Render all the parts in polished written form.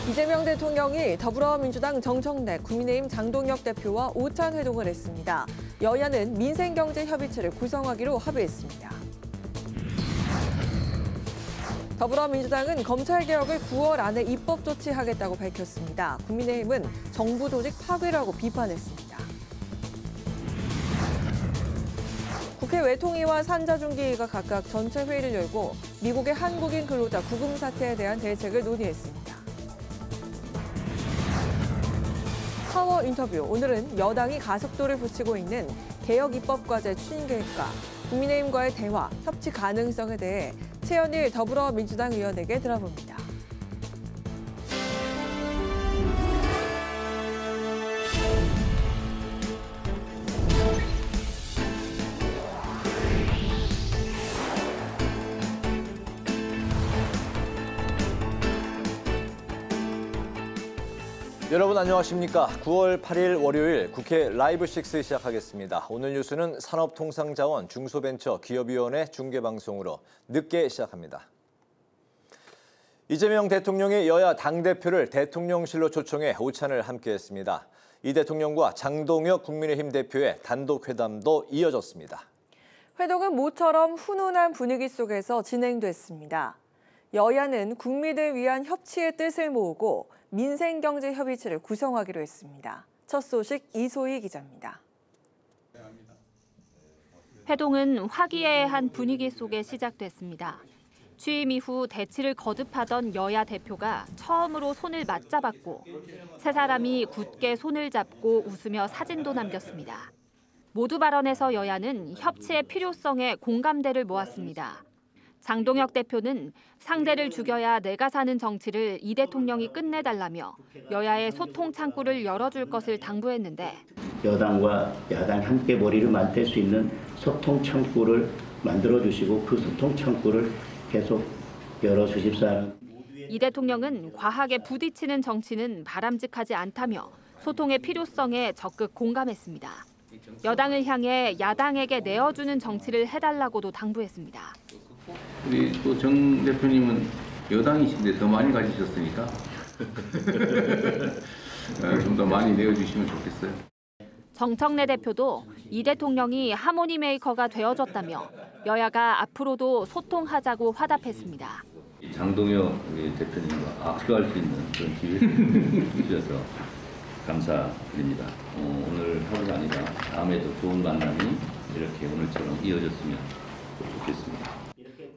이재명 대통령이 더불어민주당 정청래, 국민의힘 장동혁 대표와 오찬 회동을 했습니다. 여야는 민생경제협의체를 구성하기로 합의했습니다. 더불어민주당은 검찰개혁을 9월 안에 입법 조치하겠다고 밝혔습니다. 국민의힘은 정부 조직 파괴라고 비판했습니다. 국회 외통위와 산자중기위가 각각 전체 회의를 열고 미국의 한국인 근로자 구금 사태에 대한 대책을 논의했습니다. 파워 인터뷰, 오늘은 여당이 가속도를 붙이고 있는 개혁 입법 과제 추진 계획과 국민의힘과의 대화, 협치 가능성에 대해 최현일 더불어민주당 의원에게 들어봅니다. 여러분 안녕하십니까? 9월 8일 월요일 국회 라이브 6 시작하겠습니다. 오늘 뉴스는 산업통상자원 중소벤처기업위원회 중계방송으로 늦게 시작합니다. 이재명 대통령이 여야 당대표를 대통령실로 초청해 오찬을 함께했습니다. 이 대통령과 장동혁 국민의힘 대표의 단독 회담도 이어졌습니다. 회동은 모처럼 훈훈한 분위기 속에서 진행됐습니다. 여야는 국민을 위한 협치의 뜻을 모으고 민생경제협의체를 구성하기로 했습니다. 첫 소식 이소희 기자입니다. 회동은 화기애애한 분위기 속에 시작됐습니다. 취임 이후 대치를 거듭하던 여야 대표가 처음으로 손을 맞잡았고 세 사람이 굳게 손을 잡고 웃으며 사진도 남겼습니다. 모두 발언에서 여야는 협치의 필요성에 공감대를 모았습니다. 장동혁 대표는 상대를 죽여야 내가 사는 정치를 이 대통령이 끝내달라며 여야의 소통 창구를 열어줄 것을 당부했는데 여당과 야당 함께 머리를 맞댈 수 있는 소통 창구를 만들어주시고 그 소통 창구를 계속 열어주십사. 이 대통령은 과하게 부딪히는 정치는 바람직하지 않다며 소통의 필요성에 적극 공감했습니다. 여당을 향해 야당에게 내어주는 정치를 해달라고도 당부했습니다. 우리 또 정 대표님은 여당이신데 더 많이 가지셨으니까 좀 더 많이 내어주시면 좋겠어요. 정청래 대표도 이 대통령이 하모니 메이커가 되어줬다며 여야가 앞으로도 소통하자고 화답했습니다. 장동혁 대표님과 악수할 수 있는 그런 기회를 주셔서 감사드립니다. 오늘 하루가 아니라 다음에도 좋은 만남이 이렇게 오늘처럼 이어졌으면 좋겠습니다.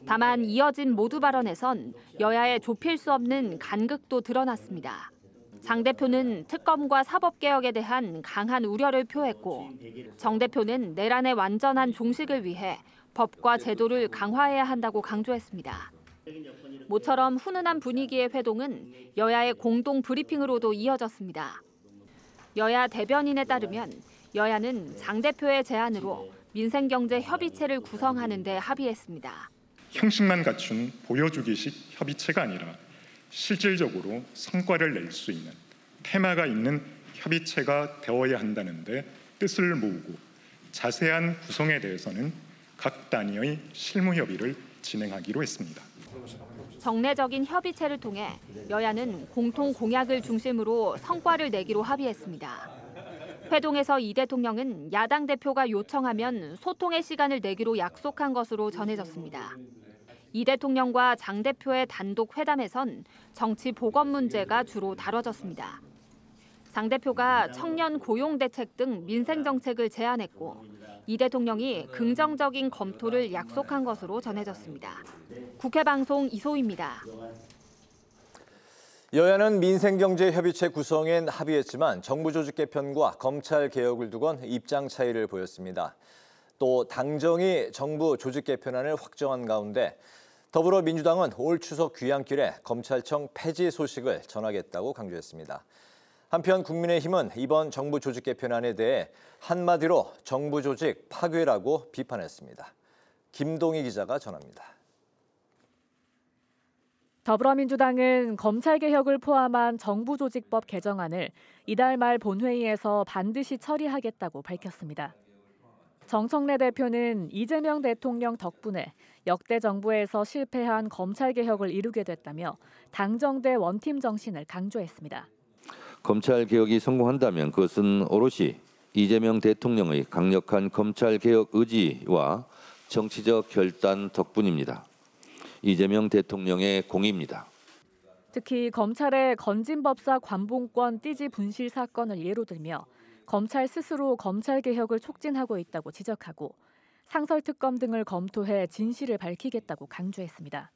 다만 이어진 모두 발언에선 여야의 좁힐 수 없는 간극도 드러났습니다. 장 대표는 특검과 사법개혁에 대한 강한 우려를 표했고 정 대표는 내란의 완전한 종식을 위해 법과 제도를 강화해야 한다고 강조했습니다. 모처럼 훈훈한 분위기의 회동은 여야의 공동 브리핑으로도 이어졌습니다. 여야 대변인에 따르면 여야는 장 대표의 제안으로 민생경제협의체를 구성하는 데 합의했습니다. 형식만 갖춘 보여주기식 협의체가 아니라 실질적으로 성과를 낼 수 있는 테마가 있는 협의체가 되어야 한다는데 뜻을 모으고 자세한 구성에 대해서는 각 단위의 실무 협의를 진행하기로 했습니다. 정례적인 협의체를 통해 여야는 공통 공약을 중심으로 성과를 내기로 합의했습니다. 회동에서 이 대통령은 야당 대표가 요청하면 소통의 시간을 내기로 약속한 것으로 전해졌습니다. 이 대통령과 장 대표의 단독 회담에선 정치 보건 문제가 주로 다뤄졌습니다. 장 대표가 청년 고용 대책 등 민생 정책을 제안했고 이 대통령이 긍정적인 검토를 약속한 것으로 전해졌습니다. 국회 방송 이소희입니다. 여야는 민생경제협의체 구성엔 합의했지만 정부 조직 개편과 검찰 개혁을 두곤 입장 차이를 보였습니다. 또 당정이 정부 조직 개편안을 확정한 가운데 더불어민주당은 올 추석 귀향길에 검찰청 폐지 소식을 전하겠다고 강조했습니다. 한편 국민의힘은 이번 정부 조직 개편안에 대해 한마디로 정부 조직 파괴라고 비판했습니다. 김동희 기자가 전합니다. 더불어민주당은 검찰개혁을 포함한 정부조직법 개정안을 이달 말 본회의에서 반드시 처리하겠다고 밝혔습니다. 정청래 대표는 이재명 대통령 덕분에 역대 정부에서 실패한 검찰개혁을 이루게 됐다며 당정대 원팀 정신을 강조했습니다. 검찰개혁이 성공한다면 그것은 오롯이 이재명 대통령의 강력한 검찰개혁 의지와 정치적 결단 덕분입니다. 이재명 대통령의 공입니다. 특히 검찰의 건진법사 관봉권 띠지 분실 사건을 예로 들며 검찰 스스로 검찰개혁을 촉진하고 있다고 지적하고 상설특검 등을 검토해 진실을 밝히겠다고 강조했습니다.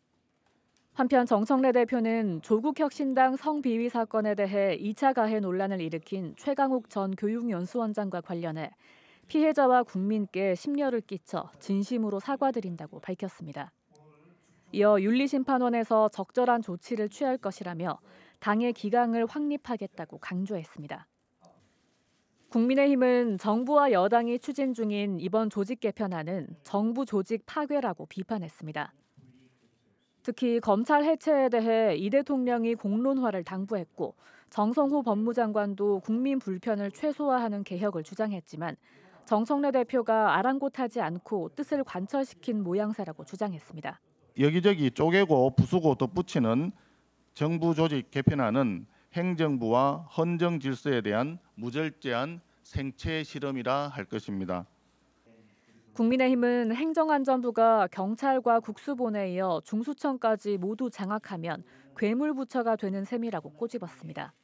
한편 정청래 대표는 조국혁신당 성비위 사건에 대해 2차 가해 논란을 일으킨 최강욱 전 교육연수원장과 관련해 피해자와 국민께 심려를 끼쳐 진심으로 사과드린다고 밝혔습니다. 이어 윤리심판원에서 적절한 조치를 취할 것이라며 당의 기강을 확립하겠다고 강조했습니다. 국민의힘은 정부와 여당이 추진 중인 이번 조직 개편안은 정부 조직 파괴라고 비판했습니다. 특히 검찰 해체에 대해 이 대통령이 공론화를 당부했고 정성호 법무장관도 국민 불편을 최소화하는 개혁을 주장했지만 정청래 대표가 아랑곳하지 않고 뜻을 관철시킨 모양새라고 주장했습니다. 여기저기 쪼개고 부수고 덧붙이는 정부 조직 개편안은 행정부와 헌정 질서에 대한 무절제한 생체 실험이라 할 것입니다. 국민의힘은 행정안전부가 경찰과 국수본에 이어 중수청까지 모두 장악하면 괴물부처가 되는 셈이라고 꼬집었습니다.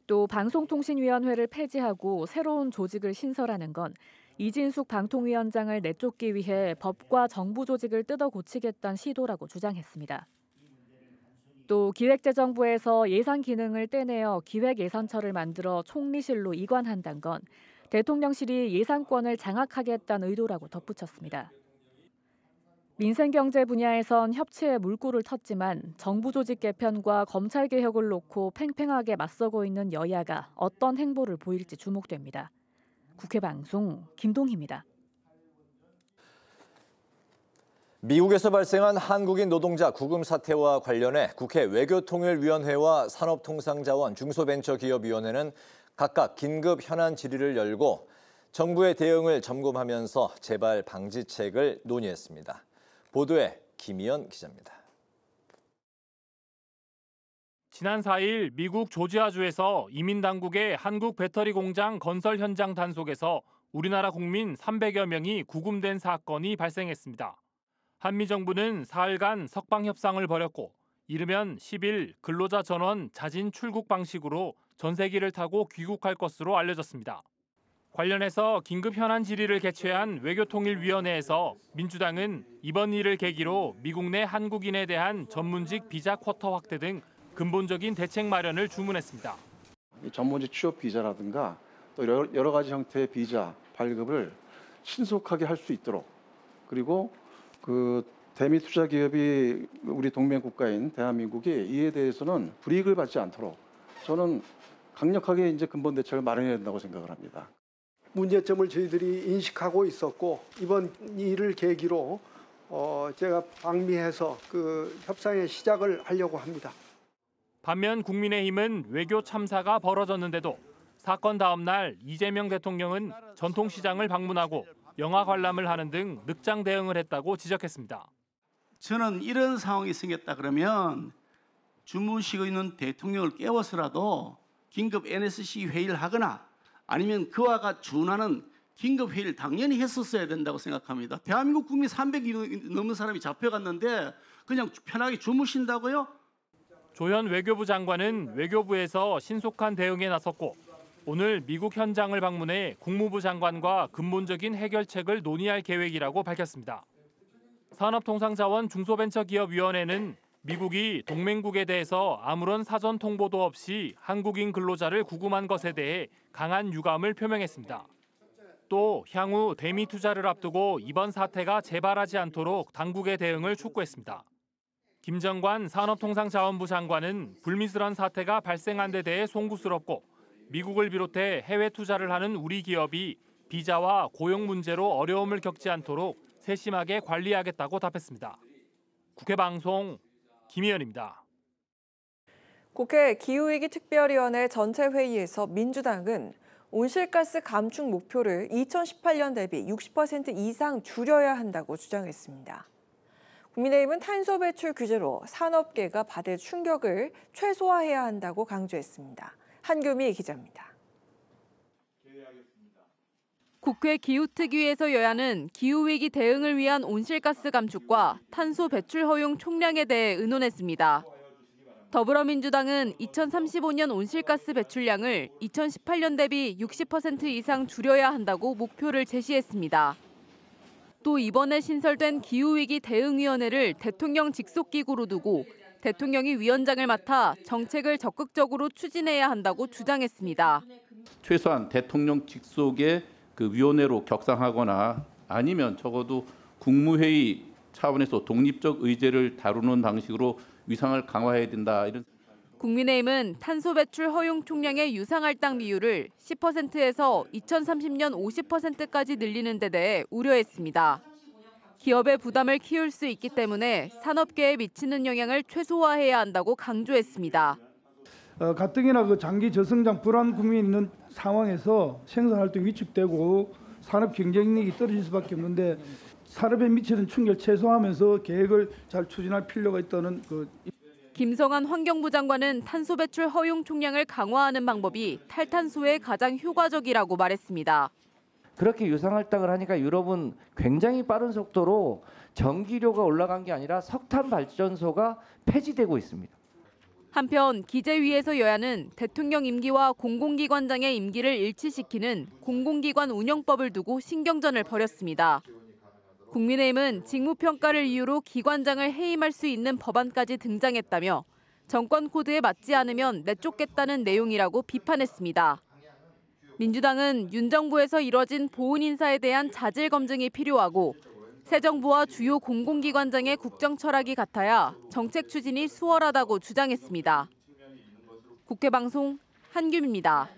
또 방송통신위원회를 폐지하고 새로운 조직을 신설하는 건 이진숙 방통위원장을 내쫓기 위해 법과 정부 조직을 뜯어 고치겠다는 시도라고 주장했습니다. 또 기획재정부에서 예산 기능을 떼내어 기획예산처를 만들어 총리실로 이관한다는 건 대통령실이 예산권을 장악하겠다는 의도라고 덧붙였습니다. 민생경제 분야에선 협치에 물꼬를 텄지만 정부 조직 개편과 검찰 개혁을 놓고 팽팽하게 맞서고 있는 여야가 어떤 행보를 보일지 주목됩니다. 국회 방송 김동희입니다. 미국에서 발생한 한국인 노동자 구금 사태와 관련해 국회 외교통일위원회와 산업통상자원 중소벤처기업위원회는 각각 긴급 현안 질의를 열고 정부의 대응을 점검하면서 재발 방지책을 논의했습니다. 보도에 김희연 기자입니다. 지난 4일 미국 조지아주에서 이민당국의 한국 배터리 공장 건설 현장 단속에서 우리나라 국민 300여 명이 구금된 사건이 발생했습니다. 한미 정부는 사흘간 석방 협상을 벌였고 이르면 10일 근로자 전원 자진 출국 방식으로 전세기를 타고 귀국할 것으로 알려졌습니다. 관련해서 긴급 현안 질의를 개최한 외교통일위원회에서 민주당은 이번 일을 계기로 미국 내 한국인에 대한 전문직 비자 쿼터 확대 등 근본적인 대책 마련을 주문했습니다. 전문직 취업 비자라든가 또 여러 가지 형태의 비자 발급을 신속하게 할 수 있도록, 그리고 그 대미 투자 기업이 우리 동맹 국가인 대한민국이 이에 대해서는 불이익을 받지 않도록 저는 강력하게 이제 근본 대책을 마련해야 된다고 생각을 합니다. 문제점을 저희들이 인식하고 있었고 이번 일을 계기로 제가 방미해서 그 협상의 시작을 하려고 합니다. 반면 국민의힘은 외교 참사가 벌어졌는데도 사건 다음 날 이재명 대통령은 전통시장을 방문하고 영화 관람을 하는 등 늑장 대응을 했다고 지적했습니다. 저는 이런 상황이 생겼다 그러면 주무시고 있는 대통령을 깨워서라도 긴급 NSC 회의를 하거나 아니면 그와 준하는 긴급 회의를 당연히 했었어야 된다고 생각합니다. 대한민국 국민 300이 넘는 사람이 잡혀갔는데 그냥 편하게 주무신다고요? 조현 외교부 장관은 외교부에서 신속한 대응에 나섰고 오늘 미국 현장을 방문해 국무부 장관과 근본적인 해결책을 논의할 계획이라고 밝혔습니다. 산업통상자원 중소벤처기업위원회는 미국이 동맹국에 대해서 아무런 사전 통보도 없이 한국인 근로자를 구금한 것에 대해 강한 유감을 표명했습니다. 또 향후 대미 투자를 앞두고 이번 사태가 재발하지 않도록 당국의 대응을 촉구했습니다. 김정관 산업통상자원부 장관은 불미스러운 사태가 발생한 데 대해 송구스럽고 미국을 비롯해 해외 투자를 하는 우리 기업이 비자와 고용 문제로 어려움을 겪지 않도록 세심하게 관리하겠다고 답했습니다. 국회 방송 김희연입니다. 국회 기후위기 특별위원회 전체 회의에서 민주당은 온실가스 감축 목표를 2018년 대비 60% 이상 줄여야 한다고 주장했습니다. 국민의힘은 탄소 배출 규제로 산업계가 받을 충격을 최소화해야 한다고 강조했습니다. 한규미 기자입니다. 국회 기후특위에서 여야는 기후위기 대응을 위한 온실가스 감축과 탄소 배출 허용 총량에 대해 의논했습니다. 더불어민주당은 2035년 온실가스 배출량을 2018년 대비 60% 이상 줄여야 한다고 목표를 제시했습니다. 또 이번에 신설된 기후위기 대응위원회를 대통령 직속기구로 두고 대통령이 위원장을 맡아 정책을 적극적으로 추진해야 한다고 주장했습니다. 최소한 대통령 직속의 그 위원회로 격상하거나 아니면 적어도 국무회의 차원에서 독립적 의제를 다루는 방식으로 위상을 강화해야 된다. 이런. 국민의힘은 탄소 배출 허용 총량의 유상할당 비율을 10%에서 2030년 50%까지 늘리는 데 대해 우려했습니다. 기업의 부담을 키울 수 있기 때문에 산업계에 미치는 영향을 최소화해야 한다고 강조했습니다. 가뜩이나 그 장기 저성장 불안 국면이 있는 상황에서 생산 활동이 위축되고 산업 경쟁력이 떨어질 수밖에 없는데 산업에 미치는 충격을 최소화하면서 계획을 잘 추진할 필요가 있다는 김성한 환경부 장관은 탄소 배출 허용 총량을 강화하는 방법이 탈탄소에 가장 효과적이라고 말했습니다. 그렇게 유상할당을 하니까 유럽은 굉장히 빠른 속도로 전기료가 올라간 게 아니라 석탄 발전소가 폐지되고 있습니다. 한편 기재위에서 여야는 대통령 임기와 공공기관장의 임기를 일치시키는 공공기관 운영법을 두고 신경전을 벌였습니다. 국민의힘은 직무평가를 이유로 기관장을 해임할 수 있는 법안까지 등장했다며 정권 코드에 맞지 않으면 내쫓겠다는 내용이라고 비판했습니다. 민주당은 윤 정부에서 이뤄진 보훈 인사에 대한 자질 검증이 필요하고 새 정부와 주요 공공기관장의 국정 철학이 같아야 정책 추진이 수월하다고 주장했습니다. 국회 방송 한규미입니다.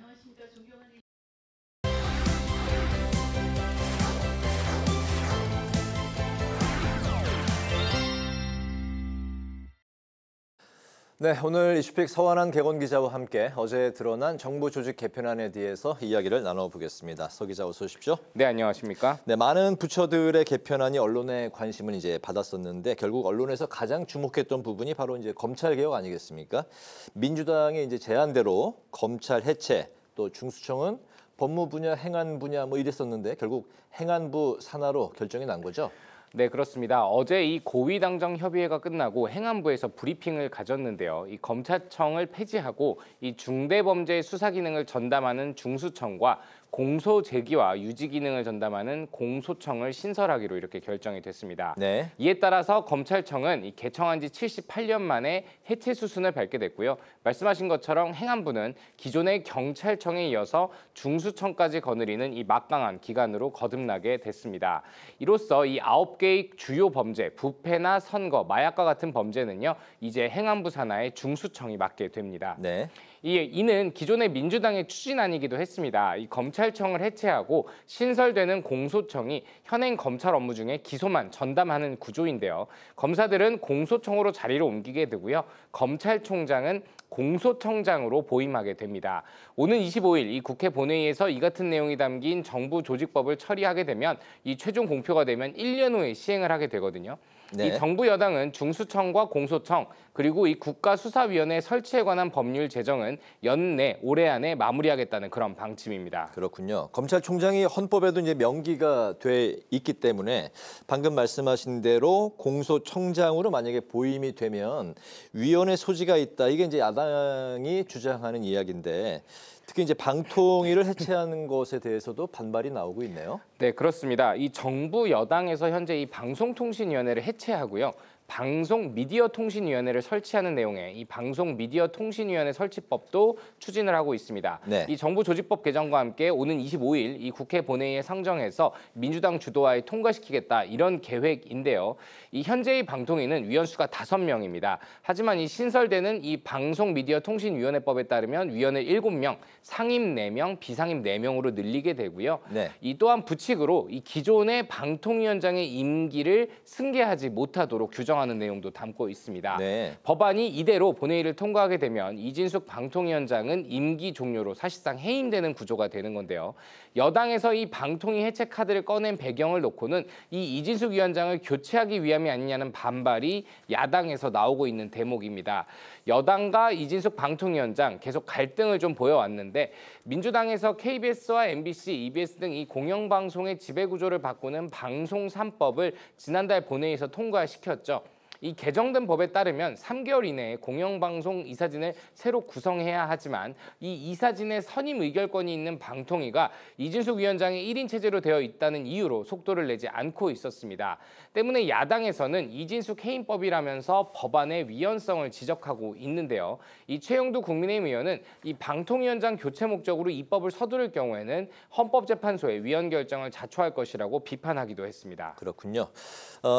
네, 오늘 이슈픽 서완한 개건 기자와 함께 어제 드러난 정부 조직 개편안에 대해서 이야기를 나눠보겠습니다. 서 기자 어서 오십시오. 네, 안녕하십니까? 네, 많은 부처들의 개편안이 언론의 관심을 이제 받았었는데 결국 언론에서 가장 주목했던 부분이 바로 이제 검찰 개혁 아니겠습니까? 민주당의 이제 제안대로 검찰 해체, 또 중수청은 법무 분야, 행안 분야 뭐 이랬었는데 결국 행안부 산하로 결정이 난 거죠? 네, 그렇습니다. 어제 이 고위당정 협의회가 끝나고 행안부에서 브리핑을 가졌는데요. 이 검찰청을 폐지하고 이 중대범죄 수사 기능을 전담하는 중수청과 공소 제기와 유지 기능을 전담하는 공소청을 신설하기로 이렇게 결정이 됐습니다. 네. 이에 따라서 검찰청은 이 개청한 지 78년 만에 해체 수순을 밟게 됐고요. 말씀하신 것처럼 행안부는 기존의 경찰청에 이어서 중수청까지 거느리는 이 막강한 기관으로 거듭나게 됐습니다. 이로써 이 9개의 주요 범죄, 부패나 선거, 마약과 같은 범죄는요. 이제 행안부 산하의 중수청이 맡게 됩니다. 네. 이는 기존의 민주당의 추진안이기도 했습니다. 이 검찰청을 해체하고 신설되는 공소청이 현행 검찰 업무 중에 기소만 전담하는 구조인데요. 검사들은 공소청으로 자리를 옮기게 되고요. 검찰총장은 공소청장으로 보임하게 됩니다. 오는 25일 이 국회 본회의에서 이 같은 내용이 담긴 정부 조직법을 처리하게 되면 이 최종 공표가 되면 1년 후에 시행을 하게 되거든요. 네. 이 정부 여당은 중수청과 공소청 그리고 이 국가수사위원회 설치에 관한 법률 제정은 연내 올해 안에 마무리하겠다는 그런 방침입니다. 그렇군요. 검찰총장이 헌법에도 이제 명기가 돼 있기 때문에 방금 말씀하신 대로 공소청장으로 만약에 보임이 되면 위원회 소지가 있다. 이게 이제 야당이 주장하는 이야기인데 특히 이제 방통위를 해체하는 것에 대해서도 반발이 나오고 있네요. 네, 그렇습니다. 이 정부 여당에서 현재 이 방송통신위원회를 해체하고요. 방송미디어통신위원회를 설치하는 내용의 이 방송미디어통신위원회 설치법도 추진을 하고 있습니다. 네. 이 정부 조직법 개정과 함께 오는 25일 이 국회 본회의에 상정해서 민주당 주도하에 통과시키겠다 이런 계획인데요. 이 현재의 방통위는 위원수가 5명입니다. 하지만 이 신설되는 이 방송미디어통신위원회법에 따르면 위원을 7명, 상임 4명, 비상임 4명으로 늘리게 되고요. 네. 이 또한 부칙으로 이 기존의 방통위원장의 임기를 승계하지 못하도록 규정 규정하는 내용도 담고 있습니다. 네. 법안이 이대로 본회의를 통과하게 되면 이진숙 방통위원장은 임기 종료로 사실상 해임되는 구조가 되는 건데요. 여당에서 이 방통위 해체 카드를 꺼낸 배경을 놓고는 이 이진숙 위원장을 교체하기 위함이 아니냐는 반발이 야당에서 나오고 있는 대목입니다. 여당과 이진숙 방통위원장 계속 갈등을 좀 보여왔는데 민주당에서 KBS와 MBC, EBS 등 이 공영방송의 지배구조를 바꾸는 방송 3법을 지난달 본회의에서 통과시켰죠. 이 개정된 법에 따르면 3개월 이내에 공영방송 이사진을 새로 구성해야 하지만 이 이사진의 선임 의결권이 있는 방통위가 이진숙 위원장의 1인 체제로 되어 있다는 이유로 속도를 내지 않고 있었습니다. 때문에 야당에서는 이진숙 해임법이라면서 법안의 위헌성을 지적하고 있는데요. 이 최영두 국민의힘 의원은 이 방통위원장 교체 목적으로 입법을 서두를 경우에는 헌법재판소의 위헌 결정을 자초할 것이라고 비판하기도 했습니다. 그렇군요.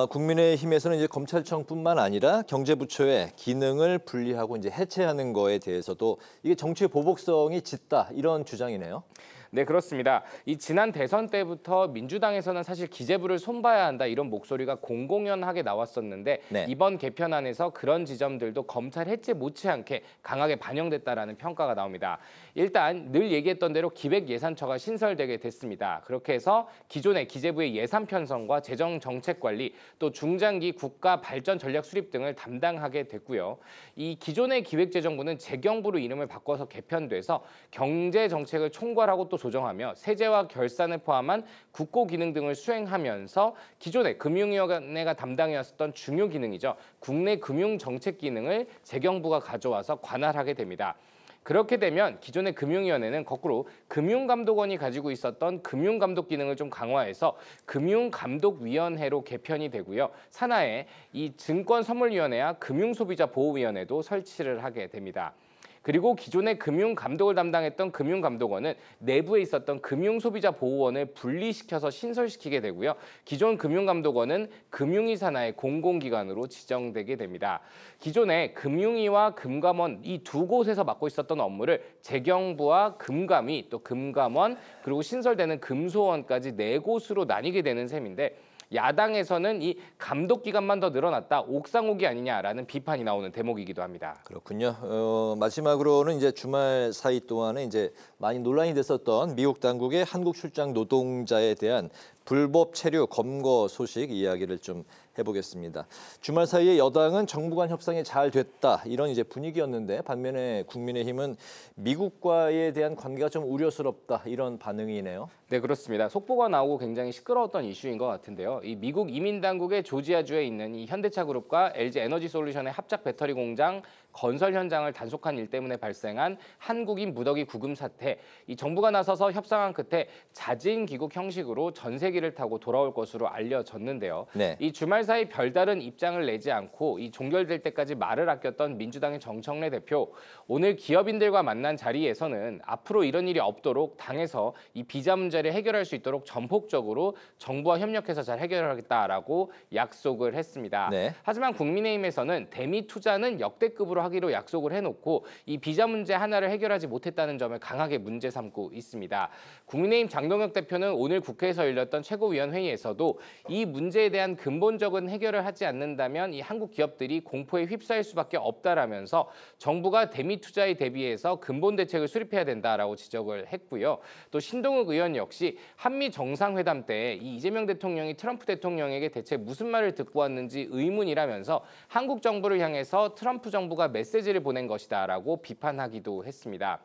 국민의힘에서는 이제 검찰청뿐만 아니라 경제부처의 기능을 분리하고 이제 해체하는 거에 대해서도 이게 정치의 보복성이 짙다 이런 주장이네요. 네, 그렇습니다. 이 지난 대선 때부터 민주당에서는 사실 기재부를 손봐야 한다 이런 목소리가 공공연하게 나왔었는데 네. 이번 개편안에서 그런 지점들도 검찰 해체 못지않게 강하게 반영됐다라는 평가가 나옵니다. 일단 늘 얘기했던 대로 기획예산처가 신설되게 됐습니다. 그렇게 해서 기존의 기재부의 예산 편성과 재정 정책 관리 또 중장기 국가 발전 전략 수립 등을 담당하게 됐고요. 이 기존의 기획재정부는 재경부로 이름을 바꿔서 개편돼서 경제 정책을 총괄하고 또 조정하며 세제와 결산을 포함한 국고 기능 등을 수행하면서 기존의 금융위원회가 담당해왔었던 중요 기능이죠. 국내 금융 정책 기능을 재경부가 가져와서 관할하게 됩니다. 그렇게 되면 기존의 금융위원회는 거꾸로 금융감독원이 가지고 있었던 금융감독 기능을 좀 강화해서 금융감독위원회로 개편이 되고요. 산하에 이 증권선물위원회와 금융소비자보호위원회도 설치를 하게 됩니다. 그리고 기존의 금융감독을 담당했던 금융감독원은 내부에 있었던 금융소비자보호원을 분리시켜서 신설시키게 되고요. 기존 금융감독원은 금융위 산하의 공공기관으로 지정되게 됩니다. 기존에 금융위와 금감원 이 두 곳에서 맡고 있었던 업무를 재경부와 금감위 또 금감원 그리고 신설되는 금소원까지 네 곳으로 나뉘게 되는 셈인데 야당에서는 이 감독 기간만 더 늘어났다, 옥상옥이 아니냐라는 비판이 나오는 대목이기도 합니다. 그렇군요. 마지막으로는 이제 주말 사이 동안에 이제 많이 논란이 됐었던 미국 당국의 한국 출장 노동자에 대한 불법 체류 검거 소식 이야기를 좀 해보겠습니다. 주말 사이에 여당은 정부 간 협상이 잘 됐다 이런 이제 분위기였는데 반면에 국민의힘은 미국과에 대한 관계가 좀 우려스럽다 이런 반응이네요. 네, 그렇습니다. 속보가 나오고 굉장히 시끄러웠던 이슈인 것 같은데요. 이 미국 이민 당국의 조지아주에 있는 이 현대차 그룹과 LG 에너지 솔루션의 합작 배터리 공장 건설 현장을 단속한 일 때문에 발생한 한국인 무더기 구금 사태. 이 정부가 나서서 협상한 끝에 자진 귀국 형식으로 전세기를 타고 돌아올 것으로 알려졌는데요. 네. 이 주말 사이 별다른 입장을 내지 않고 이 종결될 때까지 말을 아꼈던 민주당의 정청래 대표. 오늘 기업인들과 만난 자리에서는 앞으로 이런 일이 없도록 당에서 이 비자 문제를 해결할 수 있도록 전폭적으로 정부와 협력해서 잘 해결하겠다라고 약속을 했습니다. 네. 하지만 국민의힘에서는 대미 투자는 역대급으로 하기로 약속을 해놓고 이 비자 문제 하나를 해결하지 못했다는 점을 강하게 문제 삼고 있습니다. 국민의힘 장동혁 대표는 오늘 국회에서 열렸던 최고위원회의에서도 이 문제에 대한 근본적인 해결을 하지 않는다면 이 한국 기업들이 공포에 휩싸일 수밖에 없다라면서 정부가 대미 투자에 대비해서 근본 대책을 수립해야 된다라고 지적을 했고요. 또 신동욱 의원 역시 한미 정상회담 때 이 이재명 대통령이 트럼프 대통령에게 대체 무슨 말을 듣고 왔는지 의문이라면서 한국 정부를 향해서 트럼프 정부가 메시지를 보낸 것이다라고 비판하기도 했습니다.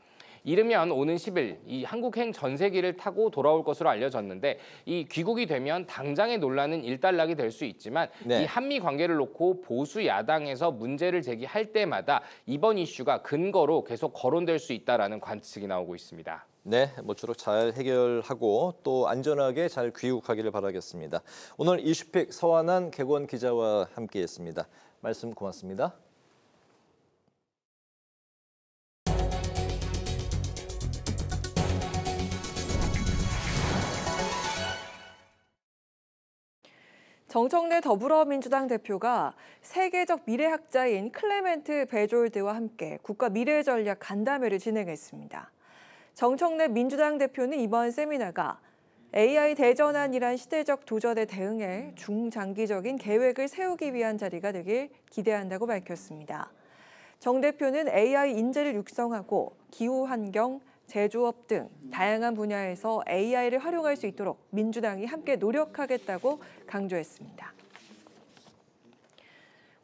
이르면 오는 10일 이 한국행 전세기를 타고 돌아올 것으로 알려졌는데 이 귀국이 되면 당장의 논란은 일단락이 될 수 있지만 네. 이 한미 관계를 놓고 보수 야당에서 문제를 제기할 때마다 이번 이슈가 근거로 계속 거론될 수 있다라는 관측이 나오고 있습니다. 네, 모쪼록 잘 해결하고 또 안전하게 잘 귀국하기를 바라겠습니다. 오늘 이슈픽 서완한 객원 기자와 함께했습니다. 말씀 고맙습니다. 정청래 더불어민주당 대표가 세계적 미래학자인 클레멘트 베졸드와 함께 국가 미래전략 간담회를 진행했습니다. 정청래 민주당 대표는 이번 세미나가 AI 대전환이란 시대적 도전에 대응해 중장기적인 계획을 세우기 위한 자리가 되길 기대한다고 밝혔습니다. 정 대표는 AI 인재를 육성하고 기후환경, 제조업 등 다양한 분야에서 AI를 활용할 수 있도록 민주당이 함께 노력하겠다고 강조했습니다.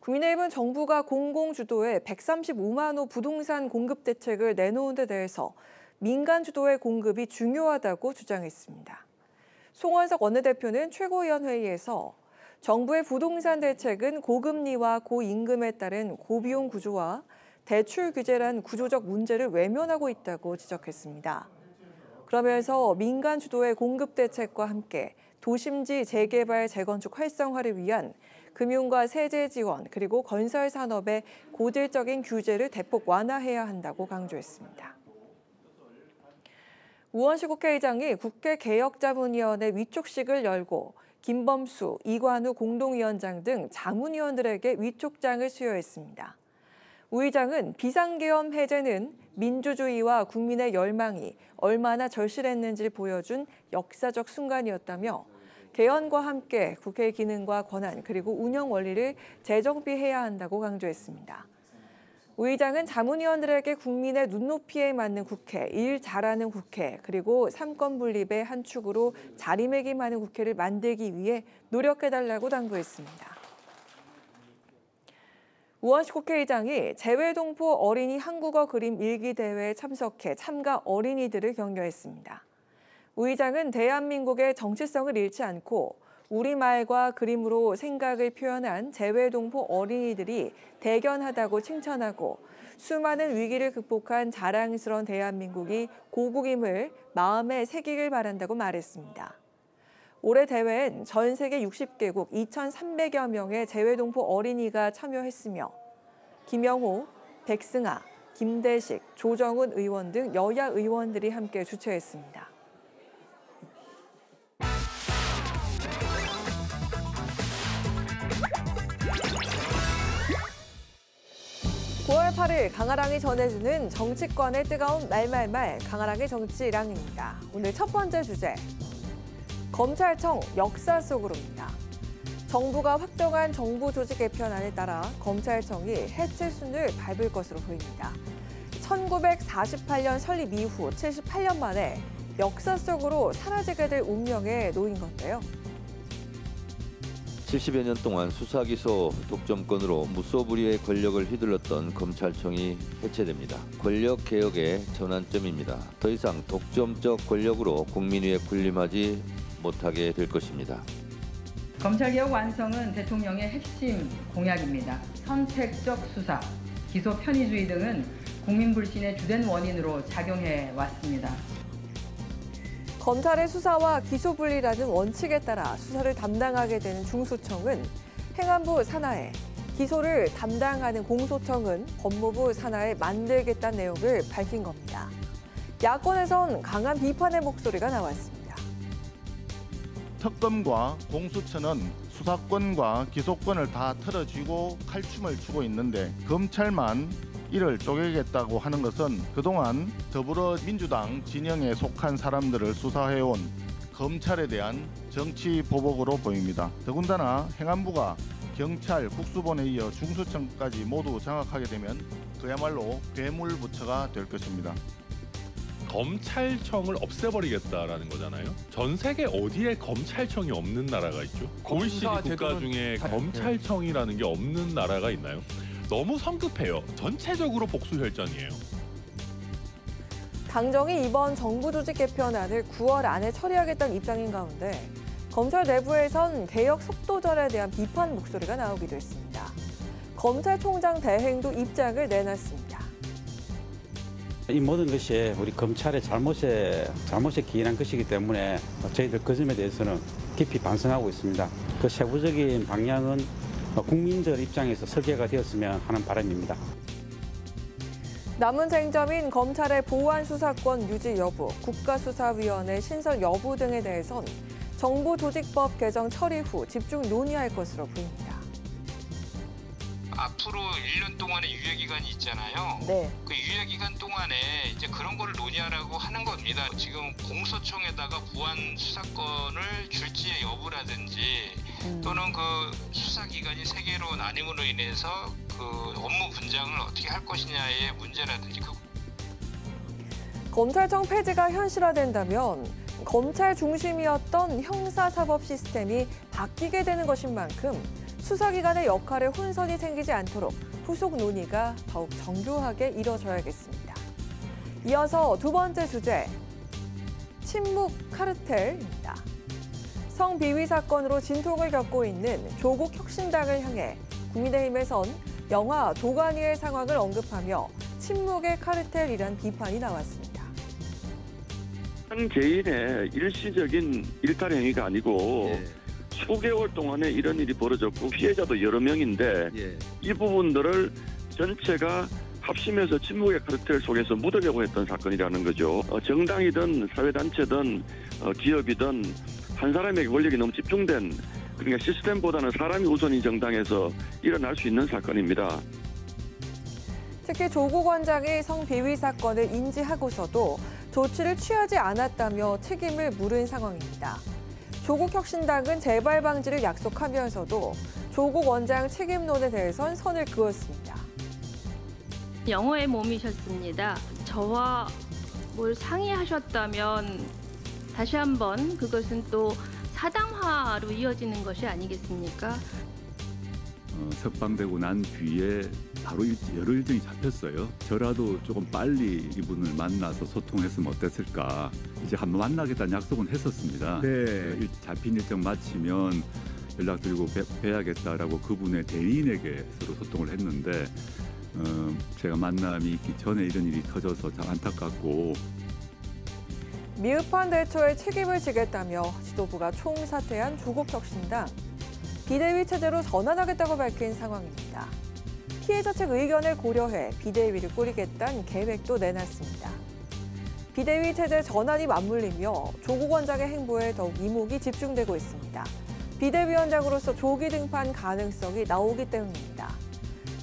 국민의힘은 정부가 공공주도의 135만 호 부동산 공급 대책을 내놓은 데 대해서 민간 주도의 공급이 중요하다고 주장했습니다. 송원석 원내대표는 최고위원회의에서 정부의 부동산 대책은 고금리와 고임금에 따른 고비용 구조와 대출 규제란 구조적 문제를 외면하고 있다고 지적했습니다. 그러면서 민간 주도의 공급 대책과 함께 도심지 재개발, 재건축 활성화를 위한 금융과 세제 지원 그리고 건설 산업의 고질적인 규제를 대폭 완화해야 한다고 강조했습니다. 우원식 국회의장이 국회개혁자문위원회 위촉식을 열고 김범수, 이관우 공동위원장 등 자문위원들에게 위촉장을 수여했습니다. 우 의장은 비상계엄 해제는 민주주의와 국민의 열망이 얼마나 절실했는지를 보여준 역사적 순간이었다며 개헌과 함께 국회의 기능과 권한 그리고 운영 원리를 재정비해야 한다고 강조했습니다. 우 의장은 자문위원들에게 국민의 눈높이에 맞는 국회, 일 잘하는 국회, 그리고 삼권 분립의 한 축으로 자리매김하는 국회를 만들기 위해 노력해달라고 당부했습니다. 우원식 국회의장이 재외동포 어린이 한국어 그림 일기대회에 참석해 참가 어린이들을 격려했습니다. 우 의장은 대한민국의 정체성을 잃지 않고 우리말과 그림으로 생각을 표현한 재외동포 어린이들이 대견하다고 칭찬하고 수많은 위기를 극복한 자랑스러운 대한민국이 고국임을 마음에 새기길 바란다고 말했습니다. 올해 대회엔 전 세계 60개국 2,300여 명의 재외동포 어린이가 참여했으며 김영호, 백승아, 김대식, 조정훈 의원 등 여야 의원들이 함께 주최했습니다. 9월 8일 강아랑이 전해주는 정치권의 뜨거운 말말말 강아랑의 정치랑입니다. 오늘 첫 번째 주제, 검찰청 역사 속으로입니다. 정부가 확정한 정부 조직 개편안에 따라 검찰청이 해체순을 밟을 것으로 보입니다. 1948년 설립 이후 78년 만에 역사 속으로 사라지게 될 운명에 놓인 건데요. 70여 년 동안 수사기소 독점권으로 무소불위의 권력을 휘둘렀던 검찰청이 해체됩니다. 권력개혁의 전환점입니다. 더 이상 독점적 권력으로 국민 위에 군림하지 못하게 될 것입니다. 검찰개혁 완성은 대통령의 핵심 공약입니다. 선택적 수사, 기소 편의주의 등은 국민 불신의 주된 원인으로 작용해 왔습니다. 검찰의 수사와 기소 분리라는 원칙에 따라 수사를 담당하게 되는 중수청은 행안부 산하에, 기소를 담당하는 공소청은 법무부 산하에 만들겠다는 내용을 밝힌 겁니다. 야권에선 강한 비판의 목소리가 나왔습니다. 특검과 공수처는 수사권과 기소권을 다 틀어쥐고 칼춤을 추고 있는데 검찰만 이를 쪼개겠다고 하는 것은 그동안 더불어민주당 진영에 속한 사람들을 수사해온 검찰에 대한 정치 보복으로 보입니다. 더군다나 행안부가 경찰, 국수본에 이어 중수청까지 모두 장악하게 되면 그야말로 괴물부처가 될 것입니다. 검찰청을 없애버리겠다라는 거잖아요. 전 세계 어디에 검찰청이 없는 나라가 있죠? OECD 국가 중에 검찰청이라는 게 없는 나라가 있나요? 너무 성급해요. 전체적으로 복수 혈전이에요. 당정이 이번 정부 조직 개편안을 9월 안에 처리하겠다는 입장인 가운데 검찰 내부에선 개혁 속도전에 대한 비판 목소리가 나오기도 했습니다. 검찰총장 대행도 입장을 내놨습니다. 이 모든 것이 우리 검찰의 잘못에 기인한 것이기 때문에 저희들 그 점에 대해서는 깊이 반성하고 있습니다. 그 세부적인 방향은 국민들 입장에서 설계가 되었으면 하는 바람입니다. 남은 쟁점인 검찰의 보안 수사권 유지 여부, 국가수사위원회 신설 여부 등에 대해선 정부 조직법 개정 처리 후 집중 논의할 것으로 보입니다. 앞으로 1년 동안의 유예 기간이 있잖아요. 네. 그 유예 기간 동안에 이제 그런 거를 논의하라고 하는 겁니다. 지금 공소청에다가 보안 수사권을 줄지의 여부라든지 또는 그 수사 기간이 3개로 나뉘므로 인해서 그 업무 분장을 어떻게 할 것이냐의 문제라든지 검찰청 폐지가 현실화된다면 검찰 중심이었던 형사사법 시스템이 바뀌게 되는 것인 만큼 수사기관의 역할에 혼선이 생기지 않도록 후속 논의가 더욱 정교하게 이뤄져야겠습니다. 이어서 두 번째 주제, 친묵 카르텔입니다. 성비위 사건으로 진통을 겪고 있는 조국 혁신당을 향해 국민의힘에선 영화 도가니의 상황을 언급하며 침묵의 카르텔이란 비판이 나왔습니다. 한 개인의 일시적인 일탈 행위가 아니고 수개월 동안에 이런 일이 벌어졌고 피해자도 여러 명인데 이 부분들을 전체가 합심해서 침묵의 카르텔 속에서 묻으려고 했던 사건이라는 거죠. 정당이든 사회단체든 기업이든 한 사람에게 권력이 너무 집중된, 그러니까 시스템보다는 사람이 우선인 정당에서 일어날 수 있는 사건입니다. 특히 조국 원장이 성비위 사건을 인지하고서도 조치를 취하지 않았다며 책임을 물은 상황입니다. 조국 혁신당은 재발 방지를 약속하면서도 조국 원장 책임론에 대해선 선을 그었습니다. 영어의 몸이셨습니다. 저와 뭘 상의하셨다면 다시 한번 그것은 또 사당화로 이어지는 것이 아니겠습니까? 석방되고 난 뒤에 바로 여러 일정이 잡혔어요. 저라도 조금 빨리 이분을 만나서 소통했으면 어땠을까. 이제 한번 만나겠다는 약속은 했었습니다. 잡힌 일정 마치면 연락드리고 뵈야겠다라고 그분의 대리인에게 서로 소통을 했는데 제가 만남이 있기 전에 이런 일이 터져서 참 안타깝고. 미흡한 대처에 책임을 지겠다며 지도부가 총사퇴한 조국 혁신당. 비대위 체제로 전환하겠다고 밝힌 상황입니다. 피해자 측 의견을 고려해 비대위를 꾸리겠다는 계획도 내놨습니다. 비대위 체제 전환이 맞물리며 조국 원장의 행보에 더욱 이목이 집중되고 있습니다. 비대위원장으로서 조기 등판 가능성이 나오기 때문입니다.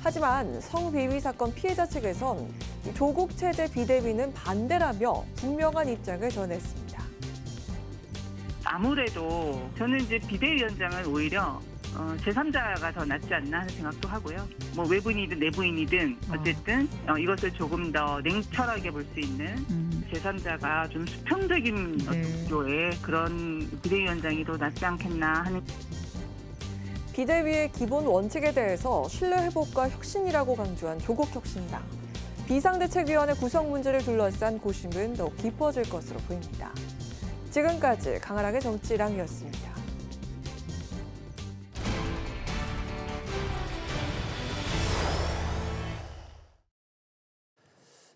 하지만 성비위 사건 피해자 측에선 조국 체제 비대위는 반대라며 분명한 입장을 전했습니다. 아무래도 저는 이제 비대위원장은 오히려 제3자가 더 낫지 않나 하는 생각도 하고요. 뭐 외부인이든 내부인이든 어쨌든 이것을 조금 더 냉철하게 볼 수 있는 제3자가 좀 수평적인 구조의 그런 비대위원장이 더 낫지 않겠나 하는. 비대위의 기본 원칙에 대해서 신뢰 회복과 혁신이라고 강조한 조국 혁신당. 비상대책위원회 구성 문제를 둘러싼 고심은 더욱 깊어질 것으로 보입니다. 지금까지 강한학의 정치랑이었습니다.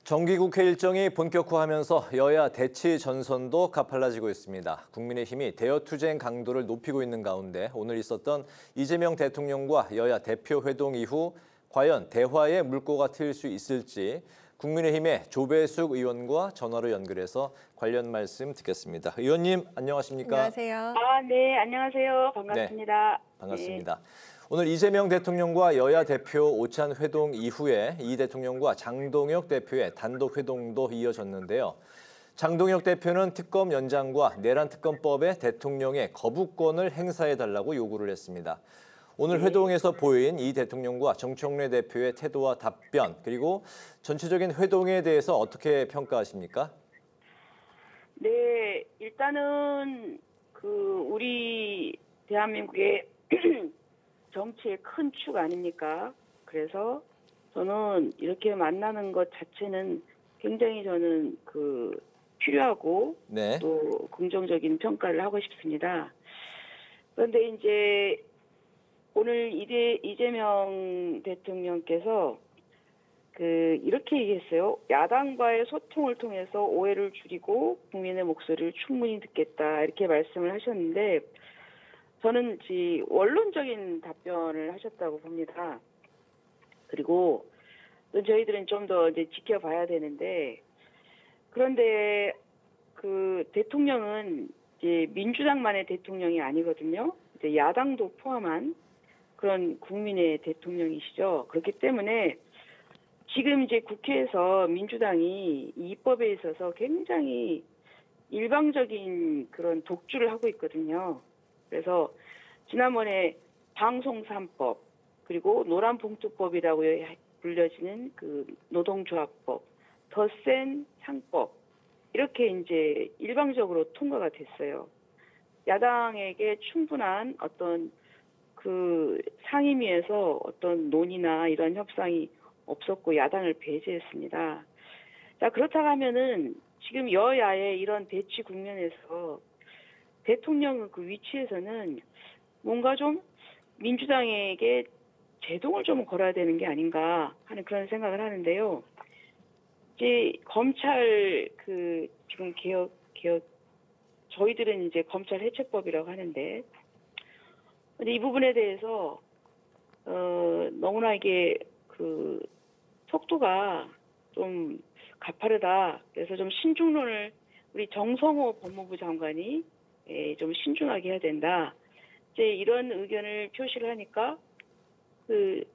정기국회 일정이 본격화하면서 여야 대치 전선도 가팔라지고 있습니다. 국민의힘이 대여투쟁 강도를 높이고 있는 가운데 오늘 있었던 이재명 대통령과 여야 대표 회동 이후 과연 대화의 물꼬가 트일 수 있을지 국민의힘의 조배숙 의원과 전화로 연결해서 관련 말씀 듣겠습니다. 의원님 안녕하십니까? 안녕하세요. 네, 안녕하세요. 반갑습니다. 네, 반갑습니다. 오늘 이재명 대통령과 여야 대표 오찬 회동 이후에 이 대통령과 장동혁 대표의 단독 회동도 이어졌는데요. 장동혁 대표는 특검 연장과 내란 특검법에 대통령의 거부권을 행사해달라고 요구를 했습니다. 오늘 회동에서 보인 이 대통령과 정청래 대표의 태도와 답변, 그리고 전체적인 회동에 대해서 어떻게 평가하십니까? 네, 일단은 우리 대한민국의 정치의 큰 축 아닙니까? 그래서 저는 이렇게 만나는 것 자체는 굉장히 저는 필요하고 또 긍정적인 평가를 하고 싶습니다. 그런데 이제 오늘 이재명 대통령께서 이렇게 얘기했어요. 야당과의 소통을 통해서 오해를 줄이고 국민의 목소리를 충분히 듣겠다 이렇게 말씀을 하셨는데 저는 원론적인 답변을 하셨다고 봅니다. 그리고 또 저희들은 좀 더 이제 지켜봐야 되는데 그런데 대통령은 이제 민주당만의 대통령이 아니거든요. 이제 야당도 포함한 그런 국민의 대통령이시죠. 그렇기 때문에 지금 이제 국회에서 민주당이 이 입법에 있어서 굉장히 일방적인 그런 독주를 하고 있거든요. 그래서 지난번에 방송 3법 그리고 노란봉투법이라고 불려지는 그 노동조합법, 더 센 상법 이렇게 이제 일방적으로 통과가 됐어요. 야당에게 충분한 어떤 그 상임위에서 어떤 논의나 이런 협상이 없었고 야당을 배제했습니다. 자, 그렇다고 하면은 지금 여야의 이런 대치 국면에서 대통령 그 위치에서는 뭔가 좀 민주당에게 제동을 좀 걸어야 되는 게 아닌가 하는 그런 생각을 하는데요. 이제 검찰 그 지금 개혁 저희들은 이제 검찰 해체법이라고 하는데 근데 이 부분에 대해서 너무나 이게 그 속도가 좀 가파르다. 그래서 좀 신중론을 우리 정성호 법무부 장관이 좀 신중하게 해야 된다. 이제 이런 의견을 표시를 하니까 그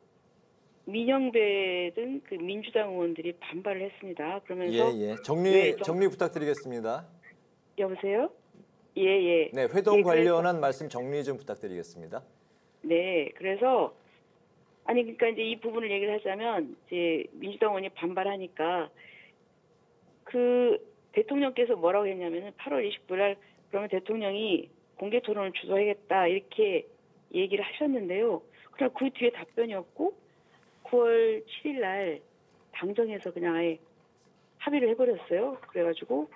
민영배 등 그 민주당 의원들이 반발을 했습니다. 그러면서 정리 부탁드리겠습니다. 여보세요? 예. 네, 회동 관련한 말씀 정리 좀 부탁드리겠습니다. 네, 그래서 아니 그러니까 이제 이 부분을 얘기를 하자면 이제 민주당 의원이 반발하니까 그 대통령께서 뭐라고 했냐면은 8월 29일 날 그러면 대통령이 공개 토론을 주도하겠다 이렇게 얘기를 하셨는데요. 그럼 그 뒤에 답변이 없고 9월 7일 날 당정에서 그냥 아예 합의를 해버렸어요. 그래가지고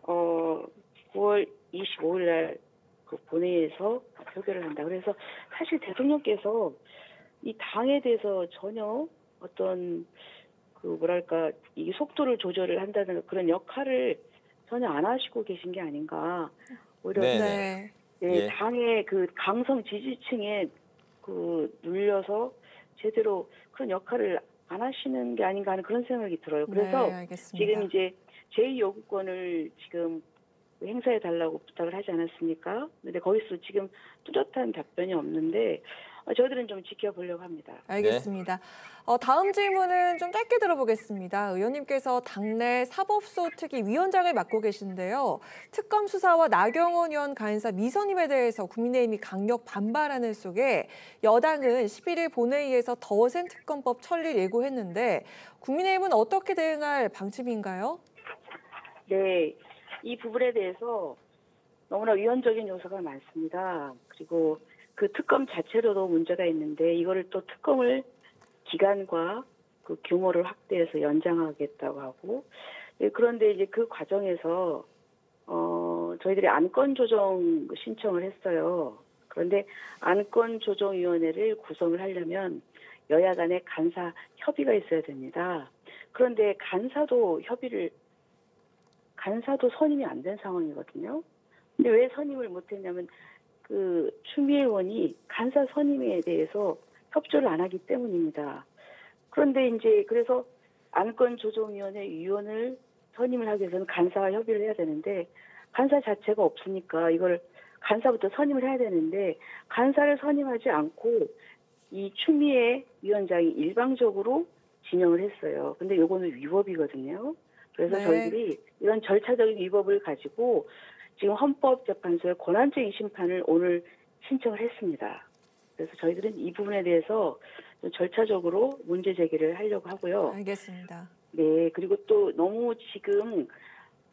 9월 25일 날 그 본회의에서 표결을 한다. 그래서 사실 대통령께서 이 당에 대해서 전혀 어떤 그 뭐랄까 이 속도를 조절을 한다는 그런 역할을 전혀 안 하시고 계신 게 아닌가. 오히려 당의 그 강성 지지층에 그 눌려서 제대로 그런 역할을 안 하시는 게 아닌가 하는 그런 생각이 들어요. 그래서 지금 이제 제2요구권을 지금 행사해 달라고 부탁을 하지 않았습니까? 근데 거기서 지금 뚜렷한 답변이 없는데 저희들은 좀 지켜보려고 합니다. 알겠습니다. 다음 질문은 좀 짧게 들어보겠습니다. 의원님께서 당내 사법소특위 위원장을 맡고 계신데요. 특검 수사와 나경원 의원 간사 미선임에 대해서 국민의힘이 강력 반발하는 속에 여당은 11일 본회의에서 더 센 특검법 처리를 예고했는데 국민의힘은 어떻게 대응할 방침인가요? 네, 이 부분에 대해서 너무나 위헌적인 요소가 많습니다. 그리고 그 특검 자체로도 문제가 있는데 이거를 또 특검을 기간과 그 규모를 확대해서 연장하겠다고 하고 그런데 이제 그 과정에서 저희들이 안건 조정 신청을 했어요. 그런데 안건 조정위원회를 구성을 하려면 여야 간의 간사 협의가 있어야 됩니다. 그런데 간사도 선임이 안 된 상황이거든요. 근데 왜 선임을 못했냐면 그 추미애 의원이 간사 선임에 대해서 협조를 안 하기 때문입니다. 그런데 이제 그래서 안건조정위원회 위원을 선임을 하기 위해서는 간사와 협의를 해야 되는데 간사 자체가 없으니까 이걸 간사부터 선임을 해야 되는데 간사를 선임하지 않고 이 추미애 위원장이 일방적으로 진영을 했어요. 근데 요거는 위법이거든요. 그래서 저희들이 이런 절차적인 위법을 가지고 지금 헌법재판소에 권한쟁의 심판을 오늘 신청을 했습니다. 그래서 저희들은 이 부분에 대해서 좀 절차적으로 문제 제기를 하려고 하고요. 알겠습니다. 네, 그리고 또 너무 지금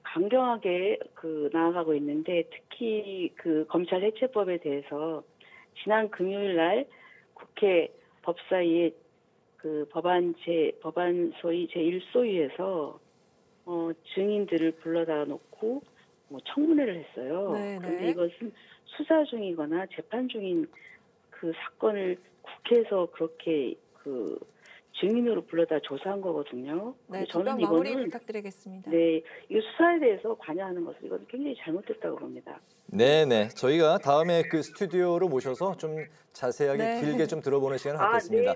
강경하게 나아가고 있는데 특히 그 검찰 해체법에 대해서 지난 금요일 날 국회 법사위에 그 법안 소위 제1소위에서 증인들을 불러다 놓고 청문회를 했어요. 그런데 이것은 수사 중이거나 재판 중인 그 사건을 국회에서 그렇게 그 증인으로 불러다 조사한 거거든요. 네, 저는 마무리 이거는 부탁드리겠습니다. 네, 이 수사에 대해서 관여하는 것은 이건 굉장히 잘못됐다고 봅니다. 네. 저희가 다음에 그 스튜디오로 모셔서 좀 자세하게 길게 좀 들어보는 시간을 갖겠습니다.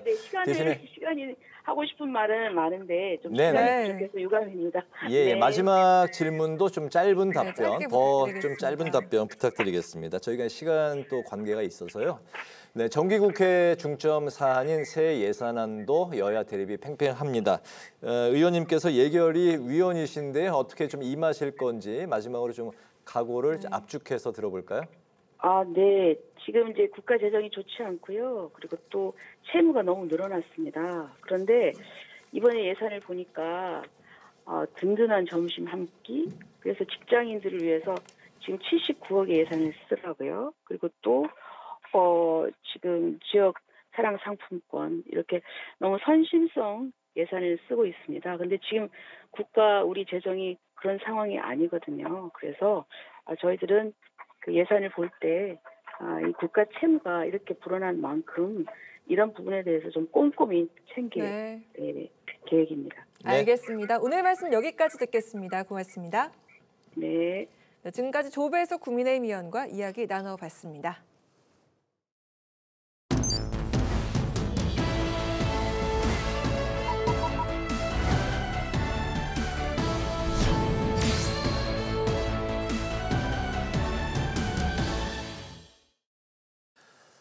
시간이 하고 싶은 말은 많은데 좀 시간이 부족해서 유감입니다. 마지막 질문도 좀 짧은 답변, 더 좀 짧은 답변 부탁드리겠습니다. 저희가 시간 또 관계가 있어서요. 네, 정기국회 중점 사안인 새 예산안도 여야 대립이 팽팽합니다. 의원님께서 예결위 위원이신데 어떻게 좀 임하실 건지 마지막으로 좀 각오를 압축해서 들어볼까요? 네. 지금 이제 국가 재정이 좋지 않고요. 그리고 또 채무가 너무 늘어났습니다. 그런데 이번에 예산을 보니까 든든한 점심 한 끼, 그래서 직장인들을 위해서 지금 79억의 예산을 쓰더라고요. 그리고 또 지금 지역 사랑 상품권 이렇게 너무 선심성 예산을 쓰고 있습니다. 근데 지금 우리 재정이 그런 상황이 아니거든요. 그래서 저희들은 그 예산을 볼 때 이 국가 채무가 이렇게 불어난 만큼 이런 부분에 대해서 좀 꼼꼼히 챙길 계획입니다. 알겠습니다. 오늘 말씀 여기까지 듣겠습니다. 고맙습니다. 네. 지금까지 조배석 국민의힘 의원과 이야기 나눠봤습니다.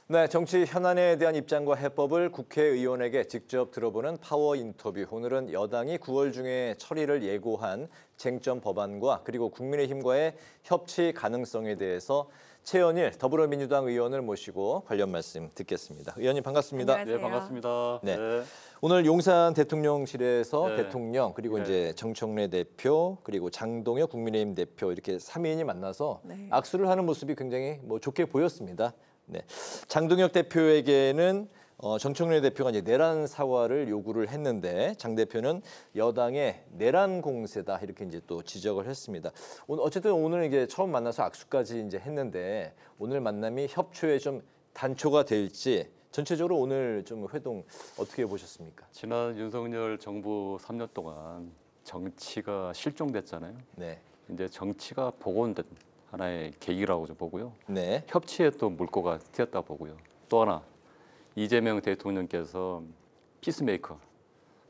네, 정치 현안에 대한 입장과 해법을 국회의원에게 직접 들어보는 파워 인터뷰. 오늘은 여당이 9월 중에 처리를 예고한 쟁점 법안과 그리고 국민의힘과의 협치 가능성에 대해서 최현일 더불어민주당 의원을 모시고 관련 말씀 듣겠습니다. 의원님 반갑습니다. 안녕하세요. 네, 반갑습니다. 네. 네. 오늘 용산 대통령실에서 네. 대통령 그리고 이제 정청래 대표 그리고 장동혁 국민의힘 대표 이렇게 3인이 만나서 악수를 하는 모습이 굉장히 좋게 보였습니다. 네, 장동혁 대표에게는 정청래 대표가 이제 내란 사과를 요구를 했는데 장 대표는 여당의 내란 공세다 이렇게 이제 또 지적을 했습니다. 어쨌든 오늘 이게 처음 만나서 악수까지 이제 했는데 오늘 만남이 협조에 좀 단초가 될지 전체적으로 오늘 좀 회동 어떻게 보셨습니까? 지난 윤석열 정부 3년 동안 정치가 실종됐잖아요. 네. 이제 정치가 복원된 하나의 계기라고 좀 보고요. 네. 협치에 또 물꼬가 튀었다 보고요. 또 하나 이재명 대통령께서 피스메이커,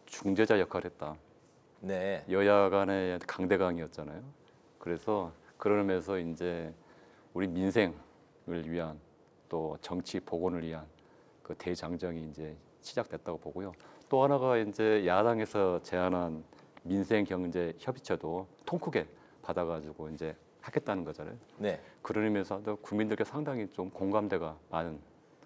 중재자 역할을 했다. 네. 여야 간의 강대강이었잖아요. 그래서 그런 의미에서 이제 우리 민생을 위한 또 정치 복원을 위한 그 대장정이 이제 시작됐다고 보고요. 또 하나가 이제 야당에서 제안한 민생 경제 협의체도 통 크게 받아가지고 이제 하겠다는 거잖아요. 네. 그런 의미에서 국민들께 상당히 좀 공감대가 많은